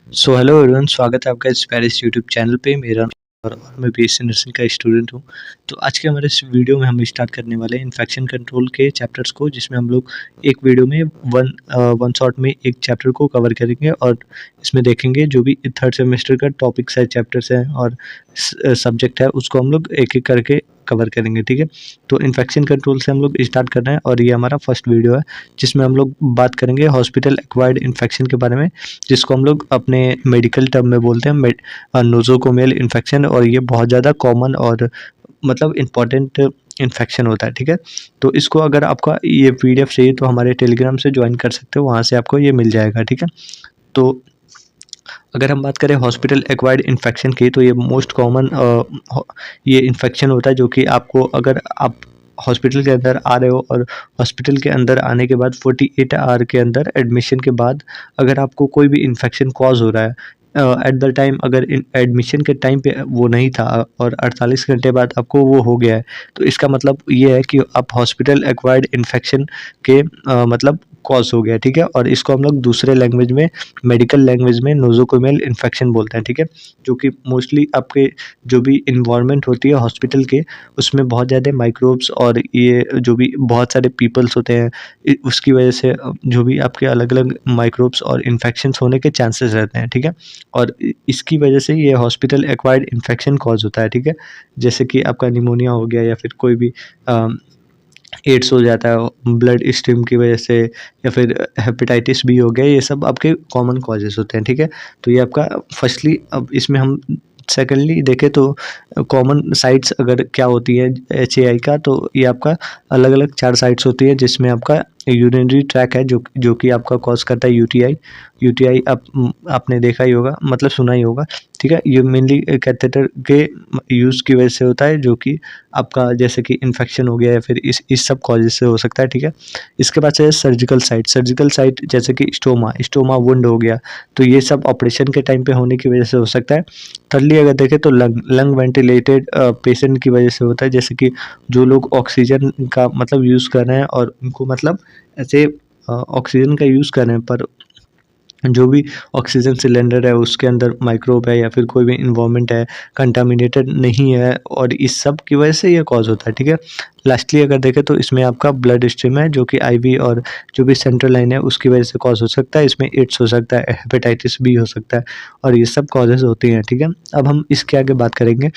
So hello everyone, स्वागत है आपका इस पैरिस यूट्यूब चैनल पे। मेरा नाम और मैं बीएससी नर्सिंग का स्टूडेंट हूँ। तो आज के हमारे इस वीडियो में हम स्टार्ट करने वाले हैं इन्फेक्शन कंट्रोल के चैप्टर्स को, जिसमें हम लोग एक वीडियो में वन शॉट में एक चैप्टर को कवर करेंगे और इसमें देखेंगे जो भी थर्ड सेमेस्टर का टॉपिक्स है, चैप्टर्स हैं और सब्जेक्ट है, उसको हम लोग एक एक करके कवर करेंगे। ठीक है, तो इन्फेक्शन कंट्रोल से हम लोग स्टार्ट कर रहे हैं और ये हमारा फर्स्ट वीडियो है, जिसमें हम लोग बात करेंगे हॉस्पिटल एक्वायर्ड इन्फेक्शन के बारे में, जिसको हम लोग अपने मेडिकल टर्म में बोलते हैं नोज़ोकोमियल इन्फेक्शन। और ये बहुत ज़्यादा कॉमन और मतलब इम्पॉर्टेंट इन्फेक्शन होता है। ठीक है, तो इसको अगर आपका ये पीडीएफ चाहिए तो हमारे टेलीग्राम से ज्वाइन कर सकते हो, वहाँ से आपको ये मिल जाएगा। ठीक है, तो अगर हम बात करें हॉस्पिटल एक्वायर्ड इन्फेक्शन की, तो ये मोस्ट कॉमन ये इन्फेक्शन होता है जो कि आपको, अगर आप हॉस्पिटल के अंदर आ रहे हो और हॉस्पिटल के अंदर आने के बाद 48 आवर के अंदर एडमिशन के बाद अगर आपको कोई भी इन्फेक्शन कॉज हो रहा है एट द टाइम, अगर एडमिशन के टाइम पे वो नहीं था और 48 घंटे बाद आपको वो हो गया है, तो इसका मतलब ये है कि आप हॉस्पिटल एक्वायर्ड इन्फेक्शन के मतलब कॉज हो गया। ठीक है, और इसको हम लोग दूसरे लैंग्वेज में, मेडिकल लैंग्वेज में नोज़ोकोमियल इन्फेक्शन बोलते हैं। ठीक है, जो कि मोस्टली आपके जो भी इन्वायरमेंट होती है हॉस्पिटल के, उसमें बहुत ज़्यादा माइक्रोब्स और ये जो भी बहुत सारे पीपल्स होते हैं, उसकी वजह से जो भी आपके अलग अलग माइक्रोब्स और इन्फेक्शंस होने के चांसेस रहते हैं। ठीक है, और इसकी वजह से ये हॉस्पिटल एक्वायर्ड इन्फेक्शन कॉज होता है। ठीक है, जैसे कि आपका निमोनिया हो गया या फिर कोई भी एड्स हो जाता है ब्लड स्ट्रीम की वजह से, या फिर हेपेटाइटिस बी हो गया, ये सब आपके कॉमन कॉजेज़ होते हैं। ठीक है, तो ये आपका फर्स्टली, अब इसमें हम सेकेंडली देखें तो कॉमन साइट्स अगर क्या होती है एचएआई का, तो ये आपका अलग अलग 4 साइट्स होती है, जिसमें आपका यूरिनरी ट्रैक है जो कि आपका कॉज करता है यूटीआई। यूटीआई आपने देखा ही होगा, मतलब सुना ही होगा। ठीक है, ये मेनली कैथेटर के यूज़ की वजह से होता है, जो कि आपका जैसे कि इन्फेक्शन हो गया या फिर इस सब कॉजेज से हो सकता है। ठीक है, इसके बाद से सर्जिकल साइट जैसे कि स्टोमा वुंड हो गया, तो ये सब ऑपरेशन के टाइम पे होने की वजह से हो सकता है। थर्डली अगर देखें तो लंग वेंटिलेटेड पेशेंट की वजह से होता है, जैसे कि जो लोग ऑक्सीजन का मतलब यूज़ कर रहे हैं और उनको मतलब ऐसे ऑक्सीजन का यूज़ कर रहे हैं, पर जो भी ऑक्सीजन सिलेंडर है उसके अंदर माइक्रोब है या फिर कोई भी इन्वायरमेंट है कंटामिनेटेड नहीं है, और इस सब की वजह से ये कॉज होता है। ठीक है, लास्टली अगर देखें तो इसमें आपका ब्लड स्ट्रीम है, जो कि आईवी और जो भी सेंट्रल लाइन है उसकी वजह से कॉज हो सकता है। इसमें एड्स हो सकता है, हेपेटाइटिस बी हो सकता है, और ये सब कॉजेज होती हैं। ठीक है, अब हम इसके आगे बात करेंगे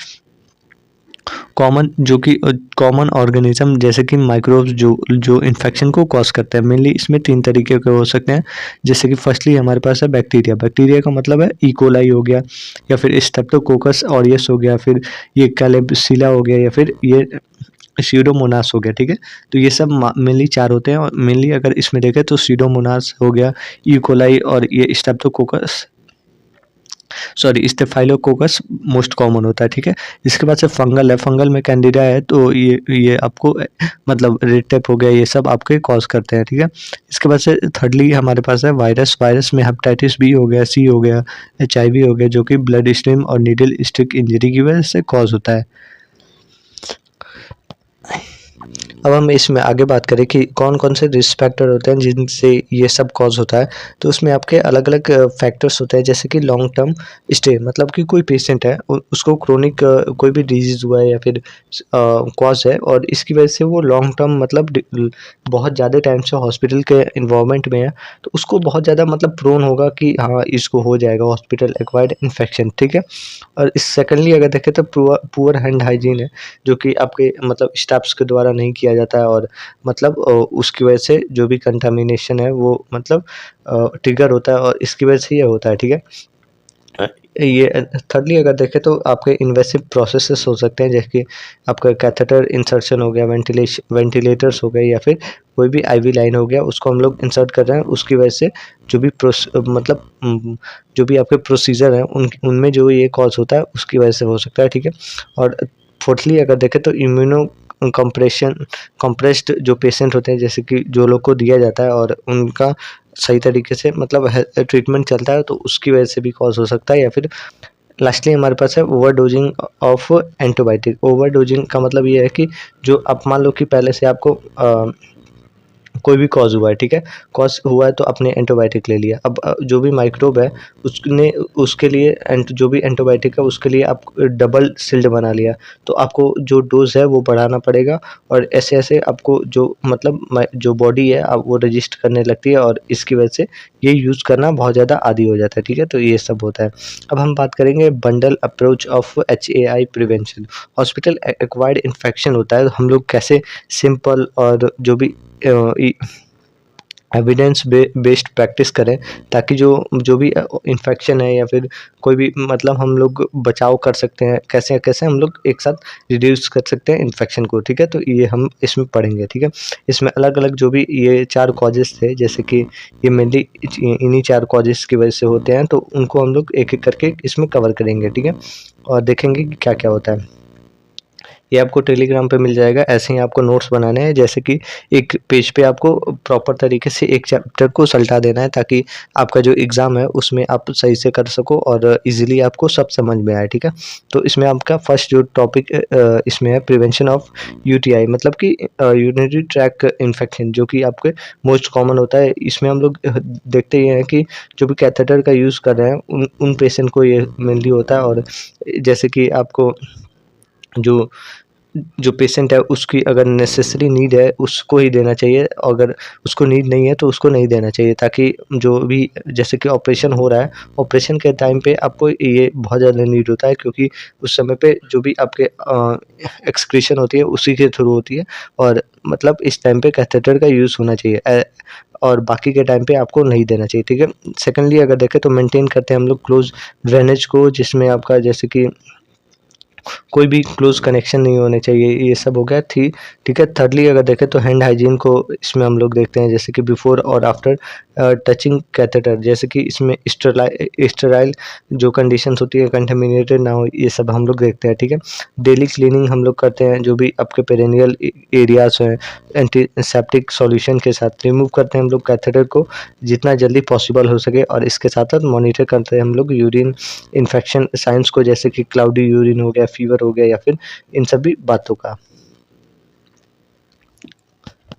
कॉमन, जो कि कॉमन ऑर्गेनिज्म जैसे कि माइक्रोब्स जो जो इन्फेक्शन को कॉज करते हैं। मेनली इसमें 3 तरीके के हो सकते हैं, जैसे कि फर्स्टली हमारे पास है बैक्टीरिया। बैक्टीरिया का मतलब है इकोलाई हो गया, या फिर स्टेप्टोकोकस ऑरियस हो गया, फिर ये कैलेब्सिला हो गया, या फिर ये स्यूडोमोनास हो गया। ठीक है, तो ये सब मेनली 4 होते हैं, और मेनली अगर इसमें देखें तो स्यूडोमोनास हो गया, इकोलाई और ये streptococcus, sorry staphylococcus most common होता है। ठीक है, इसके बाद से फंगल है, फंगल में कैंडिडा है, तो ये आपको मतलब रेड टेप हो गया, ये सब आपके कॉज करते हैं। ठीक है, इसके बाद से थर्डली हमारे पास है वायरस। वायरस में हेपेटाइटिस बी हो गया, सी हो गया, एचआईवी हो गया, जो कि ब्लड स्ट्रीम और नीडल स्टिक इंजरी की वजह से कॉज होता है। अब हम इसमें आगे बात करें कि कौन कौन से रिस्क फैक्टर होते हैं जिनसे ये सब कॉज होता है, तो उसमें आपके अलग अलग फैक्टर्स होते हैं, जैसे कि लॉन्ग टर्म स्टे, मतलब कि कोई पेशेंट है उसको क्रोनिक कोई भी डिजीज़ हुआ है या फिर कॉज है, और इसकी वजह से वो लॉन्ग टर्म मतलब बहुत ज़्यादा टाइम से हॉस्पिटल के इन्वॉल्वमेंट में है, तो उसको बहुत ज़्यादा मतलब प्रोन होगा कि हाँ इसको हो जाएगा हॉस्पिटल एक्वायर्ड इन्फेक्शन। ठीक है, और इस सेकेंडली अगर देखें तो पुअर हैंड हाइजीन है, जो कि आपके मतलब स्टाफ्स के द्वारा नहीं किया जाता है, और मतलब उसकी वजह से जो भी कंटामिनेशन है वो मतलब ट्रिगर होता है, और इसकी वजह से ये होता है। ठीक है, ये थर्डली अगर देखें तो आपके इन्वेसिव प्रोसेसेस हो सकते हैं, जैसे कि आपका कैथेटर इंसर्शन हो गया, वेंटिलेटर्स हो गए, या फिर कोई भी आईवी लाइन हो गया, उसको हम लोग इंसर्ट कर रहे हैं, उसकी वजह से जो भी मतलब जो भी आपके प्रोसीजर हैं उनमें जो ये कॉज होता है उसकी वजह से हो सकता है। ठीक है, और फोर्थली अगर देखें तो इम्यूनो कंप्रेस्ड जो पेशेंट होते हैं, जैसे कि जो लोग को दिया जाता है और उनका सही तरीके से मतलब ट्रीटमेंट चलता है, तो उसकी वजह से भी कॉज हो सकता है। या फिर लास्टली हमारे पास है ओवरडोजिंग ऑफ एंटीबायोटिक। ओवरडोजिंग का मतलब ये है कि जो आप मान लो कि पहले से आपको कोई भी कॉज हुआ है, ठीक है, कॉज हुआ है तो आपने एंटीबायोटिक ले लिया। अब जो भी माइक्रोब है उसने उसके लिए जो भी एंटीबायोटिक है उसके लिए आप डबल शील्ड बना लिया, तो आपको जो डोज़ है वो बढ़ाना पड़ेगा और ऐसे-ऐसे आपको जो मतलब जो बॉडी है वो रजिस्ट करने लगती है और इसकी वजह से ये यूज़ करना बहुत ज़्यादा आदी हो जाता है, ठीक है? तो ये सब होता है। अब हम बात करेंगे bundle approach of HAI prevention. Hospital acquired infection होता है, हम लोग कैसे सिंपल और जो भी एविडेंस बेस्ड प्रैक्टिस करें ताकि जो भी इन्फेक्शन है या फिर कोई भी मतलब हम लोग बचाव कर सकते हैं, कैसे कैसे हम लोग एक साथ रिड्यूस कर सकते हैं इन्फेक्शन को, ठीक है? तो ये हम इसमें पढ़ेंगे, ठीक है? इसमें अलग-अलग जो भी ये 4 कॉजेज़ थे, जैसे कि ये मेनली इन्हीं 4 कॉजेज़ की वजह से होते हैं, तो उनको हम लोग एक-एक करके इसमें कवर करेंगे, ठीक है? और देखेंगे कि क्या-क्या होता है। ये आपको टेलीग्राम पे मिल जाएगा। ऐसे ही आपको नोट्स बनाने हैं, जैसे कि एक पेज पे आपको प्रॉपर तरीके से एक चैप्टर को सल्टा देना है ताकि आपका जो एग्ज़ाम है उसमें आप सही से कर सको और ईज़िली आपको सब समझ में आए, ठीक है? तो इसमें आपका फर्स्ट जो टॉपिक इसमें है प्रिवेंशन ऑफ यूटीआई, मतलब कि यूरिनरी ट्रैक इन्फेक्शन, जो कि आपके मोस्ट कॉमन होता है। इसमें हम लोग देखते ही हैं कि जो भी कैथेटर का यूज़ कर रहे हैं उन पेशेंट को ये मेनली होता है और जैसे कि आपको जो जो पेशेंट है उसकी अगर नेसेसरी नीड है उसको ही देना चाहिए, अगर उसको नीड नहीं है तो उसको नहीं देना चाहिए, ताकि जो भी जैसे कि ऑपरेशन हो रहा है, ऑपरेशन के टाइम पे आपको ये बहुत ज़्यादा नीड होता है क्योंकि उस समय पे जो भी आपके एक्सक्रीशन होती है उसी के थ्रू होती है और मतलब इस टाइम पे कैथेटर का यूज़ होना चाहिए और बाकी के टाइम पे आपको नहीं देना चाहिए, ठीक है? सेकंडली अगर देखें तो मेंटेन करते हैं हम लोग क्लोज ड्रेनेज को, जिसमें आपका जैसे कि कोई भी क्लोज़ कनेक्शन नहीं होने चाहिए, ये सब हो गया ठीक है। थर्डली अगर देखें तो हैंड हाइजीन को इसमें हम लोग देखते हैं, जैसे कि बिफ़ोर और आफ्टर टचिंग कैथेटर, जैसे कि इसमें स्टेराइल जो कंडीशंस होती है, कंटामिनेटेड ना हो, ये सब हम लोग देखते हैं, ठीक है। डेली क्लीनिंग हम लोग करते हैं, जो भी आपके पेरिनियल एरियाज़ हैं, एंटीसेप्टिक सॉल्यूशन के साथ रिमूव करते हैं हम लोग कैथेटर को जितना जल्दी पॉसिबल हो सके और इसके साथ-साथ मॉनिटर करते हैं हम लोग यूरिन इन्फेक्शन साइंस को, जैसे कि क्लाउडी यूरिन हो गया, फीवर हो गया या फिर इन सभी बातों का।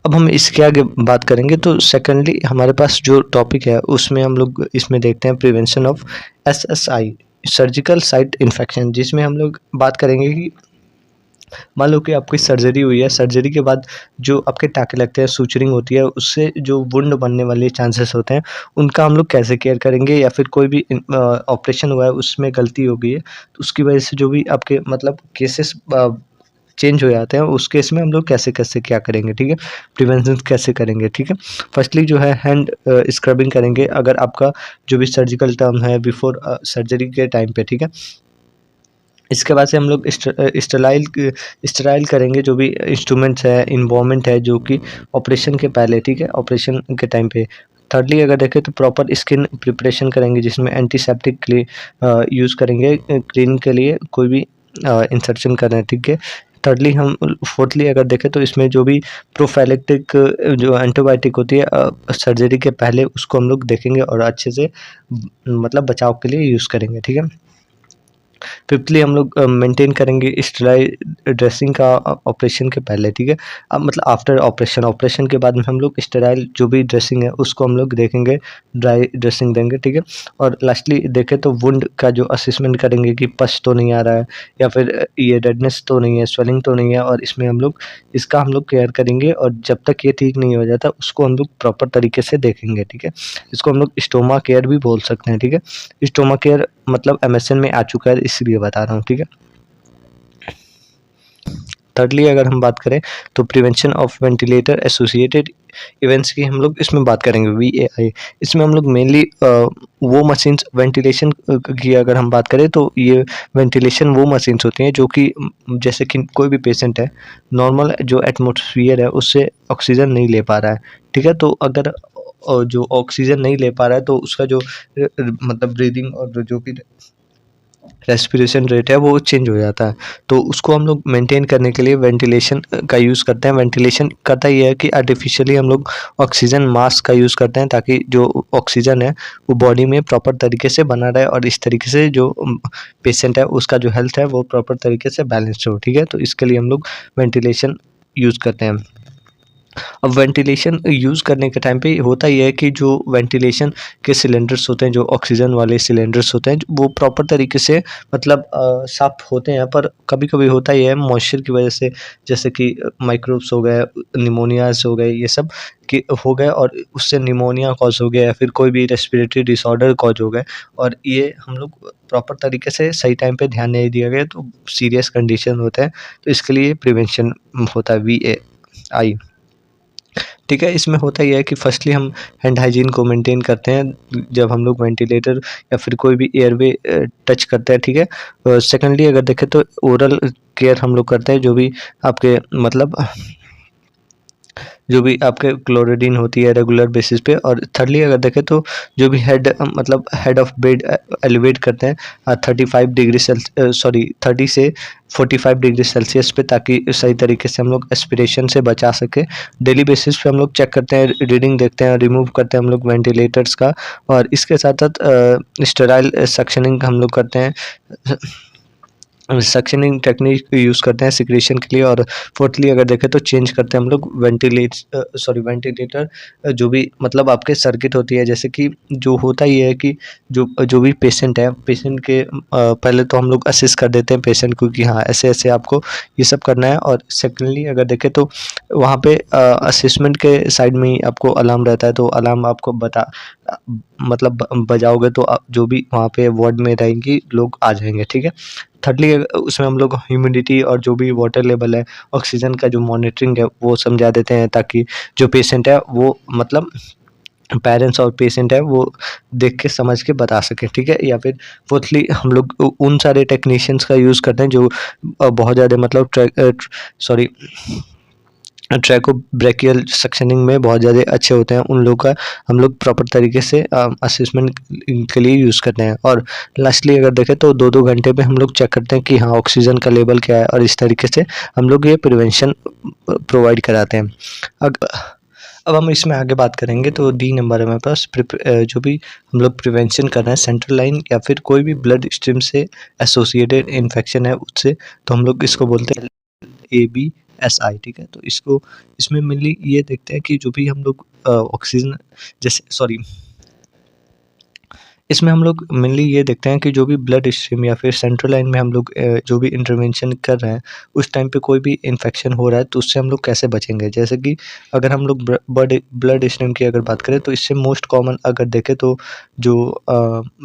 अब हम इसके आगे बात करेंगे तो सेकंडली हमारे पास जो टॉपिक है उसमें हम लोग इसमें देखते हैं prevention of SSI, surgical site infection, जिसमें हम लोग बात करेंगे कि मान लो कि आपकी सर्जरी हुई है, सर्जरी के बाद जो आपके टाँके लगते हैं, सूचरिंग होती है, उससे जो वुंड बनने वाले चांसेस होते हैं, उनका हम लोग कैसे केयर करेंगे, या फिर कोई भी ऑपरेशन हुआ है उसमें गलती हो गई है, तो उसकी वजह से जो भी आपके मतलब केसेस चेंज हो जाते हैं, उस केस में हम लोग कैसे-कैसे क्या करेंगे, ठीक है? प्रिवेंशन कैसे करेंगे, ठीक है? फर्स्टली जो है हैंड स्क्रबिंग करेंगे अगर आपका जो भी सर्जिकल टर्म है बिफोर सर्जरी के टाइम पे, ठीक है? इसके बाद से हम लोग स्टेराइल करेंगे जो भी इंस्ट्रूमेंट्स है, इन्वायरमेंट है, जो कि ऑपरेशन के पहले, ठीक है? ऑपरेशन के टाइम पे। थर्डली अगर देखें तो प्रॉपर स्किन प्रिपरेशन करेंगे, जिसमें एंटीसेप्टिक के लिए यूज़ करेंगे क्लीनिंग के लिए कोई भी इंसर्शन कर रहे हैं, ठीक है? थर्डली हम फोर्थली अगर देखें तो इसमें जो भी प्रोफाइलेक्टिक जो एंटीबायोटिक होती है सर्जरी के पहले, उसको हम लोग देखेंगे और अच्छे से मतलब बचाव के लिए यूज़ करेंगे, ठीक है? फिफ्थली हम लोग मेंटेन करेंगे स्टेराइल ड्रेसिंग का ऑपरेशन के पहले, ठीक है? अब मतलब आफ्टर ऑपरेशन के बाद में हम लोग स्टेराइल जो भी ड्रेसिंग है उसको हम लोग देखेंगे, ड्राई ड्रेसिंग देंगे, ठीक है? और लास्टली देखें तो वुंड का जो असेसमेंट करेंगे कि पस तो नहीं आ रहा है या फिर ये रेडनेस तो नहीं है, स्वेलिंग तो नहीं है, और इसमें हम लोग इसका हम लोग केयर करेंगे और जब तक ये ठीक नहीं हो जाता उसको हम लोग प्रॉपर तरीके से देखेंगे, ठीक है? इसको हम लोग स्टोमा केयर भी बोल सकते हैं, ठीक है? स्टोमा केयर मतलब एमएसएन में आ चुका है, इसलिए बता रहा हूँ, ठीक है? थर्डली अगर हम बात करें तो prevention of ventilator associated events की हम लोग इसमें बात करेंगे, वीएआई। इसमें हम लोग मेनली वो मशीन्स वेंटिलेशन की अगर हम बात करें तो ये वेंटिलेशन वो मशीन्स होती हैं जो कि जैसे कि कोई भी पेशेंट है, नॉर्मल जो एटमॉस्फेयर है उससे ऑक्सीजन नहीं ले पा रहा है, ठीक है? तो अगर जो ऑक्सीजन नहीं ले पा रहा है तो उसका जो मतलब ब्रीदिंग और जो भी रेस्पिरेशन रेट है वो चेंज हो जाता है, तो उसको हम लोग मेंटेन करने के लिए वेंटिलेशन का यूज़ करते हैं। वेंटिलेशन करता ये है कि आर्टिफिशियली हम लोग ऑक्सीजन मास्क का यूज़ करते हैं ताकि जो ऑक्सीजन है वो बॉडी में प्रॉपर तरीके से बना रहे और इस तरीके से जो पेशेंट है उसका जो हेल्थ है वो प्रॉपर तरीके से बैलेंस्ड हो, ठीक है? तो इसके लिए हम लोग वेंटिलेशन यूज़ करते हैं। अब वेंटिलेशन यूज़ करने के टाइम पे होता ये है कि जो वेंटिलेशन के सिलेंडर्स होते हैं, जो ऑक्सीजन वाले सिलेंडर्स होते हैं, वो प्रॉपर तरीके से मतलब साफ़ होते हैं, पर कभी-कभी होता ये है मॉइस्चर की वजह से, जैसे कि माइक्रोब्स हो गए, निमोनियाज़ हो गए, ये सब कि हो गए और उससे निमोनिया कॉज़ हो गया या फिर कोई भी रेस्पिरेटरी डिसऑर्डर कॉज़ हो गए और ये हम लोग प्रॉपर तरीके से सही टाइम पे ध्यान नहीं दिया गया तो सीरियस कंडीशन होता है। तो इसके लिए प्रिवेंशन होता है VAI। ठीक है, इसमें होता ये है कि फर्स्टली हम हैंड हाइजीन को मेंटेन करते हैं जब हम लोग वेंटिलेटर या फिर कोई भी एयरवे टच करते हैं, ठीक है। सेकंडली अगर देखें तो ओरल केयर हम लोग करते हैं, जो भी आपके मतलब जो भी आपके क्लोरिडीन होती है रेगुलर बेसिस पे। और थर्डली अगर देखें तो जो भी हेड मतलब हेड ऑफ बेड एलिवेट करते हैं 35 डिग्री 30 से 45 डिग्री सेल्सियस पे, ताकि सही तरीके से हम लोग एस्पिरेशन से बचा सके। डेली बेसिस पे हम लोग चेक करते हैं, रीडिंग देखते हैं, रिमूव करते हैं हम लोग वेंटिलेटर्स का। और इसके साथ साथ स्टेराइल सक्शनिंग हम लोग करते हैं, सक्शनिंग टेक्निक यूज़ करते हैं सिक्रेशन के लिए। और फोर्थली अगर देखें तो चेंज करते हैं हम लोग वेंटिलेटर जो भी मतलब आपके सर्किट होती है, जैसे कि जो होता ये है कि जो भी पेशेंट है, पेशेंट के पहले तो हम लोग असिस्ट कर देते हैं पेशेंट को कि हाँ ऐसे ऐसे आपको ये सब करना है। और सेकेंडली अगर देखें तो वहाँ पे असेसमेंट के साइड में ही आपको अलार्म रहता है, तो अलार्म आपको मतलब बजाओगे तो जो भी वहाँ पे वार्ड में रहेंगी लोग आ जाएंगे, ठीक है। थर्डली उसमें हम लोग ह्यूमिडिटी और जो भी वाटर लेवल है, ऑक्सीजन का जो मॉनिटरिंग है वो समझा देते हैं, ताकि जो पेशेंट है वो मतलब पेरेंट्स और पेशेंट है वो देख के समझ के बता सकें, ठीक है। या फिर फोर्थली हम लोग उन सारे टेक्नीशियंस का यूज़ करते हैं जो बहुत ज़्यादा मतलब सॉरी ट्रैको ब्रेकियल सक्शनिंग में बहुत ज़्यादा अच्छे होते हैं, उन लोगों का हम लोग प्रॉपर तरीके से असेसमेंट के लिए यूज़ करते हैं। और लास्टली अगर देखें तो 2-2 घंटे पे हम लोग चेक करते हैं कि हाँ ऑक्सीजन का लेवल क्या है, और इस तरीके से हम लोग ये प्रिवेंशन प्रोवाइड कराते हैं। अग अब हम इसमें आगे बात करेंगे तो डी नंबर है हमारे पास जो भी हम लोग प्रिवेंशन कर रहे हैं सेंट्रल लाइन या फिर कोई भी ब्लड स्ट्रीम से एसोसिएटेड इन्फेक्शन है उससे, तो हम लोग इसको बोलते हैं ABSI, ठीक है। तो इसमें मेनली ये देखते हैं कि जो भी हम लोग ऑक्सीजन जैसे इसमें हम लोग मेनली ये देखते हैं कि जो भी ब्लड स्ट्रीम या फिर सेंट्रल लाइन में हम लोग जो भी इंटरवेंशन कर रहे हैं उस टाइम पे कोई भी इन्फेक्शन हो रहा है तो उससे हम लोग कैसे बचेंगे। जैसे कि अगर हम लोग ब्लड स्ट्रीम की अगर बात करें तो इससे मोस्ट कॉमन अगर देखें तो जो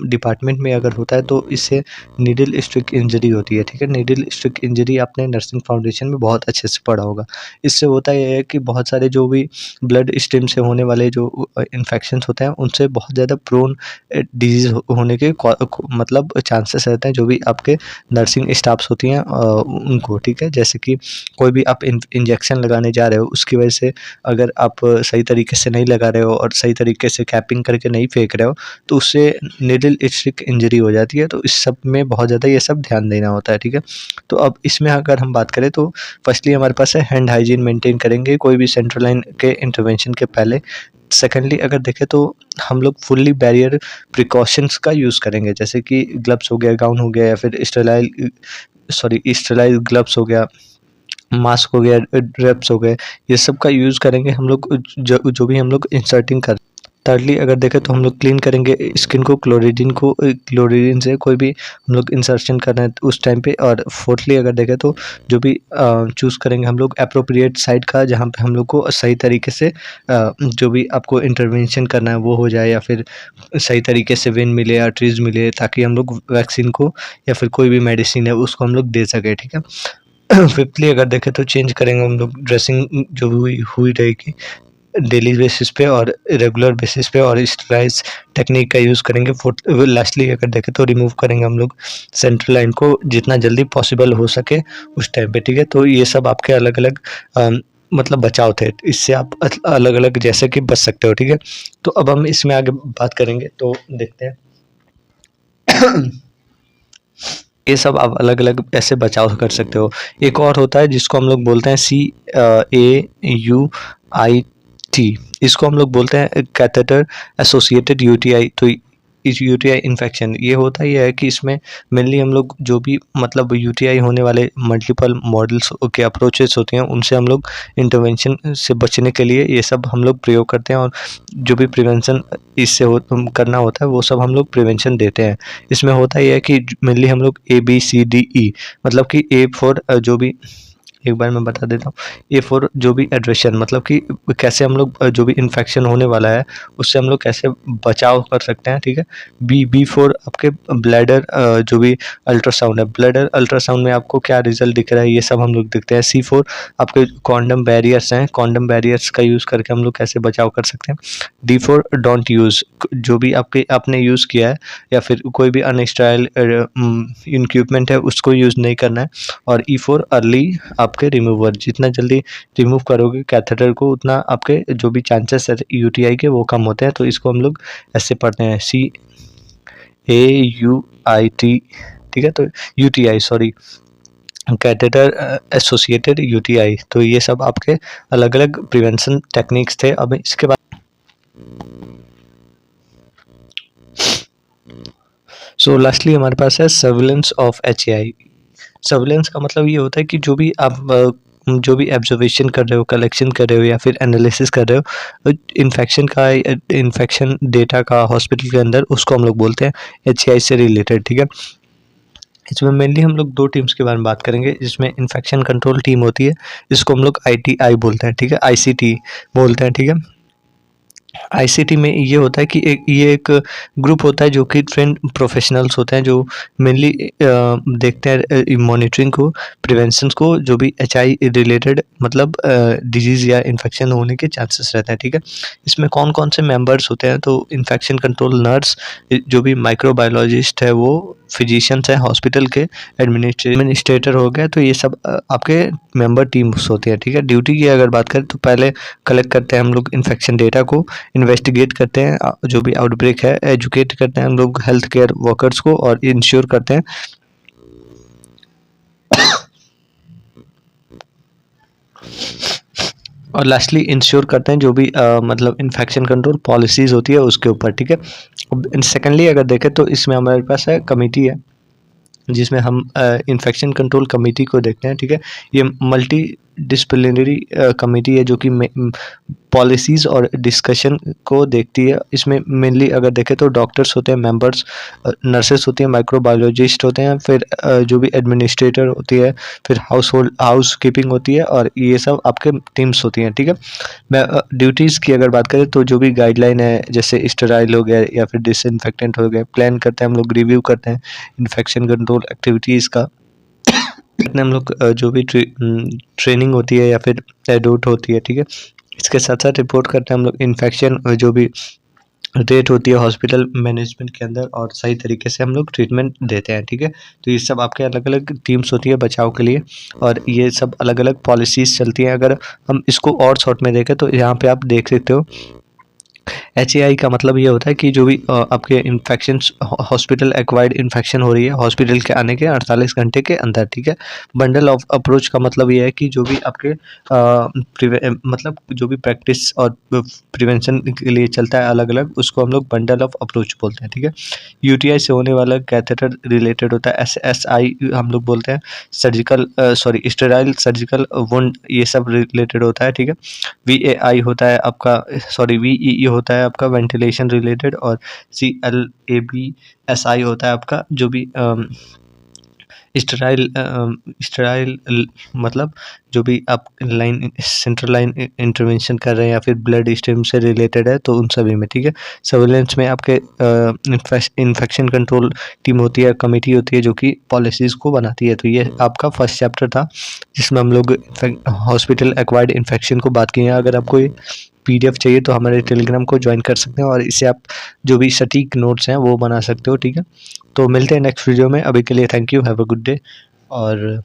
डिपार्टमेंट में अगर होता है तो इससे नीडल स्टिक इंजरी होती है, ठीक है। नीडल स्टिक इंजरी आपने नर्सिंग फाउंडेशन में बहुत अच्छे से पढ़ा होगा। इससे होता यह है कि बहुत सारे जो भी ब्लड स्ट्रीम से होने वाले जो इन्फेक्शंस होते हैं उनसे बहुत ज़्यादा प्रोन डिजीज़ होने के मतलब चांसेस रहते हैं जो भी आपके नर्सिंग स्टाफ्स होती हैं उनको, ठीक है। जैसे कि कोई भी आप इंजेक्शन लगाने जा रहे हो उसकी वजह से अगर आप सही तरीके से नहीं लगा रहे हो और सही तरीके से कैपिंग करके नहीं फेंक रहे हो तो उससे नीडल स्टिक इंजरी हो जाती है। तो इस सब में बहुत ज़्यादा ये सब ध्यान देना होता है, ठीक है। तो अब इसमें अगर हम बात करें तो फर्स्टली हमारे पास है हैंड हाइजीन मेंटेन करेंगे कोई भी सेंट्रल लाइन के इंटरवेंशन के पहले। सेकेंडली अगर देखें तो हम लोग फुल्ली बैरियर प्रिकॉशंस का यूज़ करेंगे, जैसे कि ग्लव्स हो गया, गाउन हो गया या फिर स्टेराइल ग्लव्स हो गया, मास्क हो गया, ड्रेप्स हो गए, ये सब का यूज़ करेंगे हम लोग जो भी हम लोग इंसर्टिंग कर। thirdly अगर देखें तो हम लोग क्लीन करेंगे स्किन को क्लोरीडिन से कोई भी हम लोग इंसर्शन कर रहे हैं उस टाइम पे। और फोर्थली अगर देखें तो जो भी चूज़ करेंगे हम लोग अप्रोप्रिएट साइट का जहाँ पे हम लोग को सही तरीके से जो भी आपको इंटरवेंशन करना है वो हो जाए या फिर सही तरीके से वेन मिले या ट्रीज मिले, ताकि हम लोग वैक्सीन को या फिर कोई भी मेडिसिन है उसको हम लोग दे सकें, ठीक है। फिफ्थली अगर देखें तो चेंज करेंगे हम लोग ड्रेसिंग जो भी हुई रहेगी डेली बेसिस पे और रेगुलर बेसिस पे, और स्टराइज टेक्निक का यूज़ करेंगे। लास्टली अगर देखें तो रिमूव करेंगे हम लोग सेंट्रल लाइन को जितना जल्दी पॉसिबल हो सके उस टाइम पे, ठीक है। तो ये सब आपके अलग अलग मतलब बचाव थे, इससे आप अलग अलग जैसे कि बच सकते हो, ठीक है। तो अब हम इसमें आगे बात करेंगे तो देखते हैं ये सब आप अलग अलग ऐसे बचाव कर सकते हो। एक और होता है जिसको हम लोग बोलते हैं CAUIT, इसको हम लोग बोलते हैं कैथेटर एसोसिएटेड UTI। तो इस यूटीआई इन्फेक्शन ये होता ही है कि इसमें मेनली हम लोग जो भी मतलब यूटीआई होने वाले मल्टीपल मॉडल्स के अप्रोचेस होते हैं उनसे हम लोग इंटरवेंशन से बचने के लिए ये सब हम लोग प्रयोग करते हैं, और जो भी प्रिवेंशन इससे करना होता है वो सब हम लोग प्रिवेंशन देते हैं। इसमें होता ही है कि मेनली हम लोग ABCDE मतलब कि ए फॉर जो भी, एक बार मैं बता देता हूँ, ए फॉर जो भी एड्रेशन मतलब कि कैसे हम लोग जो भी इन्फेक्शन होने वाला है उससे हम लोग कैसे बचाव कर सकते हैं, ठीक है। बी फॉर आपके ब्लैडर जो भी अल्ट्रासाउंड है, ब्लैडर अल्ट्रासाउंड में आपको क्या रिजल्ट दिख रहा है ये सब हम लोग देखते हैं। सी फॉर आपके कॉन्डम बैरियर्स हैं, कॉन्डम बैरियर्स का यूज़ करके हम लोग कैसे बचाव कर सकते हैं। डी फॉर डोंट यूज़, जो भी आपने यूज़ किया है या फिर कोई भी अनस्टाइल इक्विपमेंट है उसको यूज़ नहीं करना है। और ई फॉर अर्ली आपके रिमूवर, जितना जल्दी रिमूव करोगे कैथेटर को उतना आपके जो भी चांसेस है यूटीआई के वो कम होते हैं। तो इसको हम लोग ऐसे पढ़ते हैं CAUIT, ठीक है। तो UTI sorry, catheter associated UTI. तो ये सब आपके अलग अलग प्रिवेंशन टेक्निक्स थे। अब इसके बाद लास्टली हमारे पास है सर्विलेंस ऑफ HAI। सर्विलेंस का मतलब ये होता है कि जो भी आप जो भी ऑब्जर्वेशन कर रहे हो, कलेक्शन कर रहे हो या फिर एनालिसिस कर रहे हो इन्फेक्शन डेटा का हॉस्पिटल के अंदर, उसको हम लोग बोलते हैं HAI से रिलेटेड, ठीक है। इसमें मेनली हम लोग 2 टीम्स के बारे में बात करेंगे, जिसमें इन्फेक्शन कंट्रोल टीम होती है, इसको हम लोग ITI बोलते हैं, ठीक है, ICT बोलते हैं, ठीक है। आईसीटी में ये होता है कि ये एक ग्रुप होता है जो कि ट्रेंड प्रोफेशनल्स होते हैं, जो मेनली देखते हैं मॉनिटरिंग को, प्रिवेंशन को, जो भी HI रिलेटेड मतलब डिजीज़ या इन्फेक्शन होने के चांसेस रहते हैं, ठीक है। इसमें कौन कौन से मेंबर्स होते हैं, तो इन्फेक्शन कंट्रोल नर्स, जो भी माइक्रोबायोलॉजिस्ट है वो, फिजिशियंस हैं हॉस्पिटल के, एडमिनिस्ट्रेटर हो गए, तो ये सब आपके मेंबर टीम्स होती है, ठीक है। ड्यूटी की अगर बात करें तो पहले कलेक्ट करते हैं हम लोग इन्फेक्शन डेटा को, इन्वेस्टिगेट करते हैं जो भी आउटब्रेक है, एजुकेट करते हैं हम लोग हेल्थ केयर वर्कर्स को, और इंश्योर करते हैं और लास्टली इंश्योर करते हैं जो भी मतलब इन्फेक्शन कंट्रोल पॉलिसीज़ होती है उसके ऊपर, ठीक है। सेकेंडली अगर देखें तो इसमें हमारे पास है कमेटी है, जिसमें हम इन्फेक्शन कंट्रोल कमेटी को देखते हैं, ठीक है। ये मल्टी डिसिप्लिनरी कमेटी है जो कि पॉलिसीज़ और डिस्कशन को देखती है। इसमें मेनली अगर देखें तो डॉक्टर्स होते हैं मेंबर्स, नर्सेस होती हैं, माइक्रोबायोलॉजिस्ट होते हैं, फिर जो भी एडमिनिस्ट्रेटर होती है, फिर हाउस कीपिंग होती है, और ये सब आपके टीम्स होती हैं, ठीक है। मैं ड्यूटीज़ की अगर बात करें तो जो भी गाइडलाइन है, जैसे स्टेराइल हो गया या फिर डिसइंफेक्टेंट हो गया, प्लान करते हैं हम लोग, रिव्यू करते हैं इन्फेक्शन कंट्रोल एक्टिविटीज़ का हम लोग जो भी ट्रेनिंग होती है या फिर एडोट होती है, ठीक है। इसके साथ साथ रिपोर्ट करते हैं हम लोग इन्फेक्शन जो भी रेट होती है हॉस्पिटल मैनेजमेंट के अंदर, और सही तरीके से हम लोग ट्रीटमेंट देते हैं, ठीक है। तो ये सब आपके अलग अलग टीम्स होती है बचाव के लिए, और ये सब अलग अलग पॉलिसीज़ चलती हैं। अगर हम इसको और शॉर्ट में देखें तो यहाँ पे आप देख सकते हो HAI का मतलब ये होता है कि जो भी आपके इन्फेक्शन, हॉस्पिटल एक्वायर्ड इन्फेक्शन हो रही है हॉस्पिटल के आने के 48 घंटे के अंदर, ठीक है। बंडल ऑफ अप्रोच का मतलब ये है कि जो भी आपके मतलब जो भी प्रैक्टिस और प्रिवेंशन के लिए चलता है अलग अलग, उसको हम लोग बंडल ऑफ अप्रोच बोलते हैं, ठीक है। यूटीआई से होने वाला कैथेटर रिलेटेड होता है, SSI हम लोग बोलते हैं, सर्जिकल स्टेराइल सर्जिकल वुंड, ये सब रिलेटेड होता है, ठीक है। VAI होता है आपका, VEE होता है आपका वेंटिलेशन रिलेटेड, और CLABSI होता है आपका जो भी स्टेराइल मतलब जो भी आप लाइन सेंट्रल लाइन इंटरवेंशन कर रहे हैं या फिर ब्लड स्ट्रीम से रिलेटेड है, तो उन सभी में, ठीक है। सर्विलेंस में आपके इन्फेक्शन कंट्रोल टीम होती है, कमेटी होती है जो कि पॉलिसीज़ को बनाती है। तो ये आपका फर्स्ट चैप्टर था जिसमें हम लोग हॉस्पिटल एक्वायर्ड इन्फेक्शन को बात की है। अगर आपको PDF चाहिए तो हमारे टेलीग्राम को ज्वाइन कर सकते हैं, और इससे आप जो भी सटीक नोट्स हैं वो बना सकते हो, ठीक है। तो मिलते हैं नेक्स्ट वीडियो में, अभी के लिए thank you, have a good day. और